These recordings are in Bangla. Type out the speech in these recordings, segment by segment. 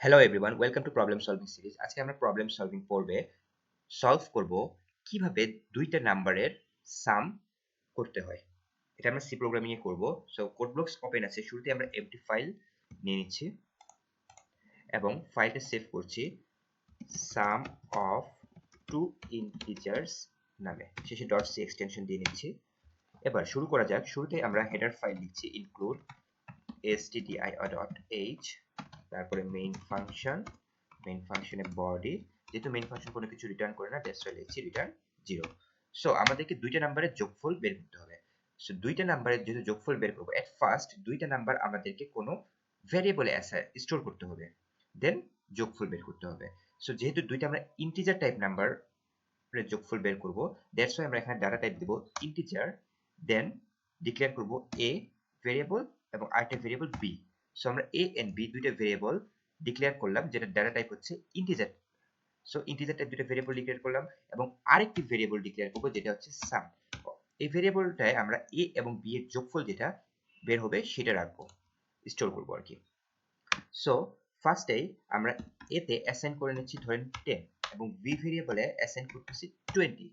Hello everyone, welcome to problem solving series. আজকে আমরা প্রবলেম সলভিং পর্বে সলভ করব কিভাবে দুইটা নাম্বারের সাম করতে হয়। এটা আমরা সি প্রোগ্রামিং এ করব। সো কোড ব্লকস ওপেন আছে। শুরুতে আমরা এমটি ফাইল নিয়ে নিচ্ছি এবং ফাইলটা সেভ করছি সাম অফ টু ইন্টিজার্স নামে, শেষে ডট সি এক্সটেনশন দিয়ে নিচ্ছি। এবার শুরু করা যাক। শুরুতে আমরা হেডার ফাইল লিখছি ইনক্লুড stdio.h, তারপরে মেইন ফাংশনে বডি, যেহেতু মেইন ফাংশন কোনো কিছু রিটার্ন করে না, দ্যাটস ওয়াই লিখছি রিটার্ন 0। সো আমাদেরকে দুইটা নাম্বারের যোগফল বের করতে হবে। সো দুইটা নাম্বারের যেহেতু যোগফল বের করব, এট ফার্স্ট দুইটা নাম্বার আমাদেরকে কোনো ভ্যারিয়েবলে স্টোর করতে হবে, দেন যোগফল বের করতে হবে। সো যেহেতু দুইটা আমরা ইন্টিজার টাইপ নাম্বারের যোগফল বের করব, দ্যাটস ওয়াই আমরা এখানে ডাটা টাইপ দেব ইন্টিজার, দেন ডিক্লেয়ার করব a ভেরিয়েবল এবং আরেকটা ভেরিয়েবল b। সো আমরা a এন্ড b দুইটা ভেরিয়েবল ডিক্লেয়ার করলাম, যেটা ডাটা টাইপ হচ্ছে ইন্টিজার। সো ইন্টিজার টাইপ দুইটা ভেরিয়েবল ডিক্লেয়ার করলাম এবং আরেকটি ভেরিয়েবল ডিক্লেয়ার করব, যেটা হচ্ছে সাম। এই ভেরিয়েবলটায় আমরা a এবং b এর যোগফল যেটা বের হবে সেটা রাখবো, স্টোর করবো আর কি। সো ফার্স্টেই আমরা a তে অ্যাসাইন করে নিচ্ছি ধরেন 10 এবং b ভেরিয়েবলে অ্যাসাইন করতেছি 20।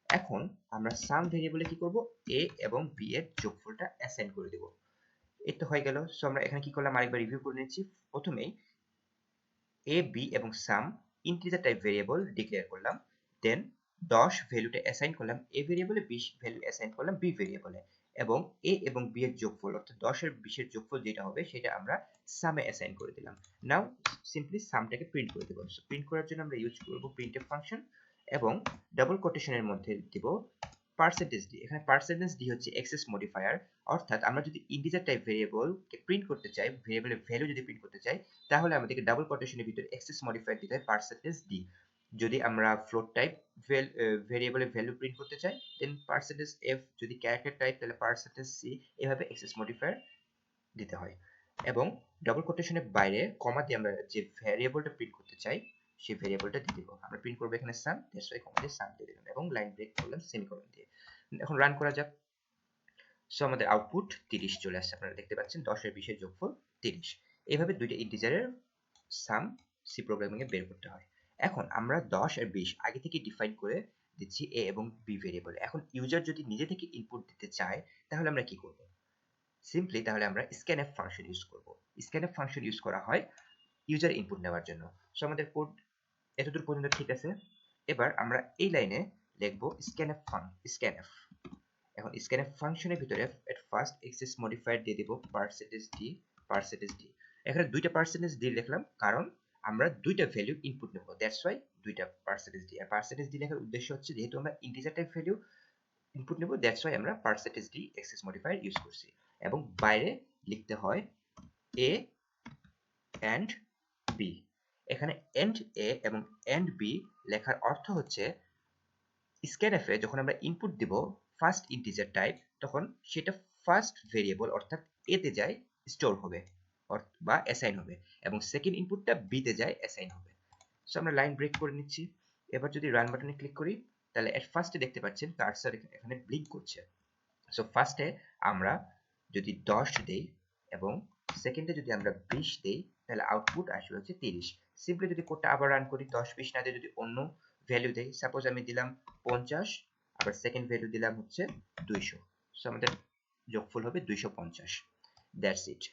এখন আমরা সাম ভেরিয়েবলে কি করব, a এবং b এর যোগফলটা অ্যাসাইন করে দেব। এই তো হয়ে গেল। সো আমরা এখানে কি করলাম আরেকবার রিভিউ করে নিচ্ছি। প্রথমেই a b এবং সাম ইন্টিজার টাইপ ভেরিয়েবল ডিক্লেয়ার করলাম, দেন 10 ভ্যালুটা অ্যাসাইন করলাম a ভেরিয়েবলে, 20 ভ্যালু অ্যাসাইন করলাম b ভেরিয়েবলে, এবং a এবং b এর যোগফল অর্থাৎ 10 এর 20 এর যোগফল যেটা হবে সেটা আমরা সামে অ্যাসাইন করে দিলাম। নাও সিম্পলি সামটাকে প্রিন্ট করে দেব। সো প্রিন্ট করার জন্য আমরা ইউজ করব প্রিন্টএফ ফাংশন এবং ডাবল কোটেশনের মধ্যে দিব পার্সেন্টেজ ডি। এখানে পার্সেন্টেজ ডি হচ্ছে এক্সেস মডিফায়ার, অর্থাৎ আমরা যদি ইন্টিজার টাইপ ভেরিয়েবলকে প্রিন্ট করতে চাই, ভেরিয়েবলের ভ্যালু যদি প্রিন্ট করতে চাই, তাহলে আমাদেরকে ডাবল কোটেশনের ভিতরে এক্সেস মডিফায়ার দিতে হয় পার্সেন্টেজ ডি। যদি আমরা ফ্লোট টাইপ ভেরিয়েবলের ভ্যালু প্রিন্ট করতে চাই, দেন পার্সেন্টেজ এফ। যদি ক্যারেক্টার টাইপ তাহলে পার্সেন্টেজ সি। এভাবে এক্সেস মডিফায়ার দিতে হয়। এবং ডাবল কোটেশনের বাইরে কমা দিয়ে আমরা যে ভ্যারিয়েবলটা প্রিন্ট করতে চাই সেই ভ্যারিয়েবলটা দিয়ে দিব। আমরা প্রিন্ট করব এখানে সাম, দ্যাটস ওয়াই কমা দিয়ে সাম দিয়ে দিলাম এবং লাইন ব্রেক করলাম সেমিকোলন দিয়ে। এখন রান করা যাক। সো আমাদের আউটপুট 30 চলে আসছে, আপনারা দেখতে পাচ্ছেন 10 এর 20 এর যোগফল 30। এইভাবে দুইটা ইন্টিজারের সাম সি প্রোগ্রামিং এ বের করতে হয়। এখন আমরা 10 আর 20 আগে থেকে ডিফাইন করে দিচ্ছি a এবং b ভেরিয়েবলে। এখন ইউজার যদি নিজে থেকে ইনপুট দিতে চায় তাহলে আমরা কি করব? সিম্পলি তাহলে আমরা scanf ফাংশন ইউজ করব। scanf ফাংশন ইউজ করা হয় ইউজার ইনপুট নেওয়ার জন্য। সো আমাদের কোড এতদূর পর্যন্ত ঠিক আছে। এবার আমরা এই লাইনে লিখব scanf। এখন scanf ফাংশনের ভিতরে এট ফার্স্ট এক্সেস মডিফায়ার দিয়ে দেব পার্সেন্টেজ ডি। এখানে দুইটা পার্সেন্টেজ ডি লিখলাম কারণ আমরা দুইটা ভ্যালু ইনপুট নেব, দ্যাটস ওয়াই দুইটা পার্সেন্টেজ ডি। আর পার্সেন্টেজ ডি লেখার উদ্দেশ্য হচ্ছে যেহেতু আমরা ইন্টিজার টাইপ ভ্যালু ইনপুট নেব, দ্যাটস ওয়াই আমরা percentage D access modifier use করছি। এবং বাইরে লিখতে হয় a and b। এখানে and a এবং and b লেখার অর্থ হচ্ছে scanf এ যখন আমরা ইনপুট দিব ফার্স্ট ইন্টিজার টাইপ, তখন সেটা ফার্স্ট ভেরিয়েবল অর্থাৎ a তে যায় স্টোর হবে বা অ্যাসাইন হবে, এবং সেকেন্ড ইনপুটটা b তে যায় অ্যাসাইন হবে। সো আমরা লাইন ব্রেক করে নিচ্ছি। এবার যদি রান বাটনে ক্লিক করি তাহলে এট ফার্স্টে দেখতে পাচ্ছেন কার্সর এখানে ব্লিঙ্ক করছে। সো ফার্স্টে আমরা যদি 10 দেই এবং সেকেন্ডে যদি আমরা 20 দেই তাহলে আউটপুট আসবে হচ্ছে 30। সিম্পলি যদি কোডটা আবার রান করি, 10 20 না দিয়ে যদি অন্য ভ্যালু দেই, সাপোজ আমি দিলাম 50, আবার সেকেন্ড ভ্যালু দিলাম হচ্ছে 200, সো আমাদের যোগফল হবে 250। That's it.